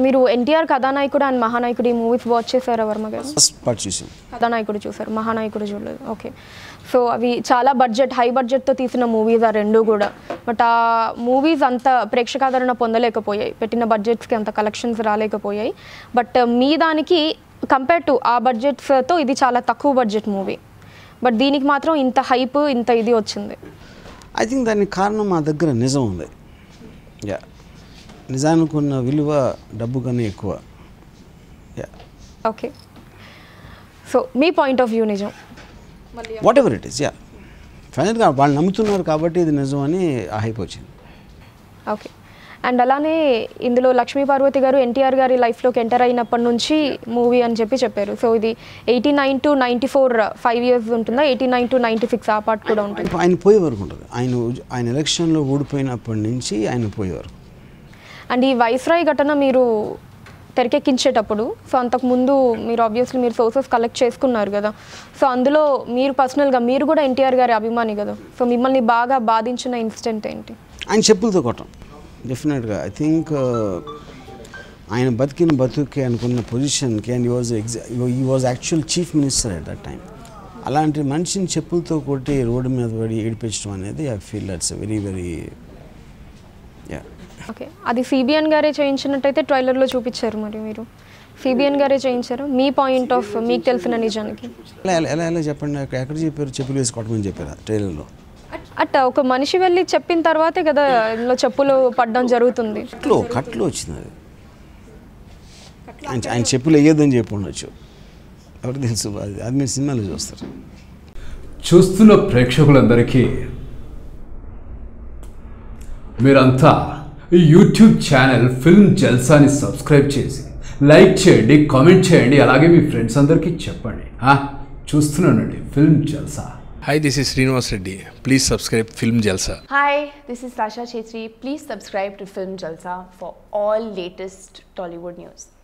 మీరు ఎన్టీఆర్ కథానాయకుడు అండ్ మహానాయకుడు ఈ మూవీస్ వాచ్ చేశారా వర్మ గారు? ఫస్ట్ పార్ట్ చూసాం. కథానాయకుడు చూసారు, మహానాయకుడు చూడలేదు. ఓకే. సో అవి చాలా హై బడ్జెట్తో తీసిన మూవీస్ ఆ రెండు కూడా. బట్ ఆ మూవీస్ అంత ప్రేక్షకాదరణ పొందలేకపోయాయి, పెట్టిన బడ్జెట్స్కి అంత కలెక్షన్స్ రాలేకపోయాయి. బట్ మీ దానికి కంపేర్ టు ఆ బడ్జెట్స్తో ఇది చాలా తక్కువ బడ్జెట్ మూవీ, బట్ దీనికి మాత్రం ఇంత హైప్, ఇంత ఇది వచ్చింది. ఐ థింక్ దానికి కారణం మా దగ్గర నిజం ఉంది. యా, నిజానికి ఉన్న విలువ డబ్బు కన్నా ఎక్కువ. Yeah, okay. సో మీ పాయింట్ ఆఫ్ వ్యూ నిజం, whatever it is. Yeah, ఫైనల్గా వాళ్ళు నమ్ముతున్నారు కాబట్టి ఇది నిజం అని ఆ హైప్ వచ్చింది. ఓకే. అండ్ అలానే ఇందులో లక్ష్మీ పార్వతి గారు ఎన్టీఆర్ గారి లైఫ్లోకి ఎంటర్ అయినప్పటి నుంచి మూవీ అని చెప్పారు. సో ఇది 89 to 94 5 years ఉంటుందా? 89 to 96 ఆ పార్ట్ కూడా ఉంటుంది. ఆయన పోయే వరకు ఉంటుంది. ఆయన ఎలక్షన్లో ఓడిపోయినప్పటి నుంచి ఆయన పోయే వరకు. అండ్ ఈ వైస్రాయ్ ఘటన మీరు తెరకెక్కించేటప్పుడు, సో అంతకుముందు మీరు ఆబ్వియస్లీ మీరు సోర్సెస్ కలెక్ట్ చేసుకున్నారు కదా, సో అందులో మీరు పర్సనల్గా మీరు కూడా ఎన్టీఆర్ గారి అభిమాని కదా, సో మిమ్మల్ని బాగా బాధించిన ఇన్సిడెంట్ ఏంటి? ఆయన చెప్పులతో కొట్టం డెఫినెట్గా. ఐ థింక్ ఆయన బతుకే అనుకున్న పొజిషన్కి, అండ్ ఈ was actual chief minister at that time. అలాంటి మనిషిని చెప్పులతో కొట్టి రోడ్డు మీద పడి ఏడిపించడం అనేది I feel that's very very. Okay. అది సిబిఎన్ గారే చేయించినట్టయితే ట్రైలర్లో చూపించారు, మరి మీరు సిబిఎన్ గారే చేయించారు. మీ పాయింట్ ఆఫ్ మీకు తెలిసిన నిజానికి ఎలా చెప్పండి? ఎక్కడ చెప్పారు? చెప్పులు వేసి కొట్టమని చెప్పారు ట్రైలర్లో. అట్ట ఒక మనిషి వెళ్ళి చెప్పిన తర్వాతే కదా ఇందులో చెప్పులు పడడం జరుగుతుంది. కట్లో వచ్చింది అది. ఆయన చెప్పులు వేయొద్దని చెప్పి ఉండొచ్చు, ఎవరు తెలుసు. అది మీరు సినిమాలో చూస్తారు. చూస్తున్న ప్రేక్షకులందరికీ మీరంతా ఈ యూట్యూబ్ ఛానల్ ఫిల్మ్ జల్సాని సబ్స్క్రైబ్ చేసి లైక్ చేయండి, కామెంట్ చేయండి, అలాగే మీ ఫ్రెండ్స్ అందరికీ చెప్పండి. చూస్తున్నానండి film Jalsa. Hi, this is Srinivas Reddy. Please subscribe Film Jalsa. Hi, this is Sasha Chetri. Please subscribe to Film Jalsa for all latest Tollywood news.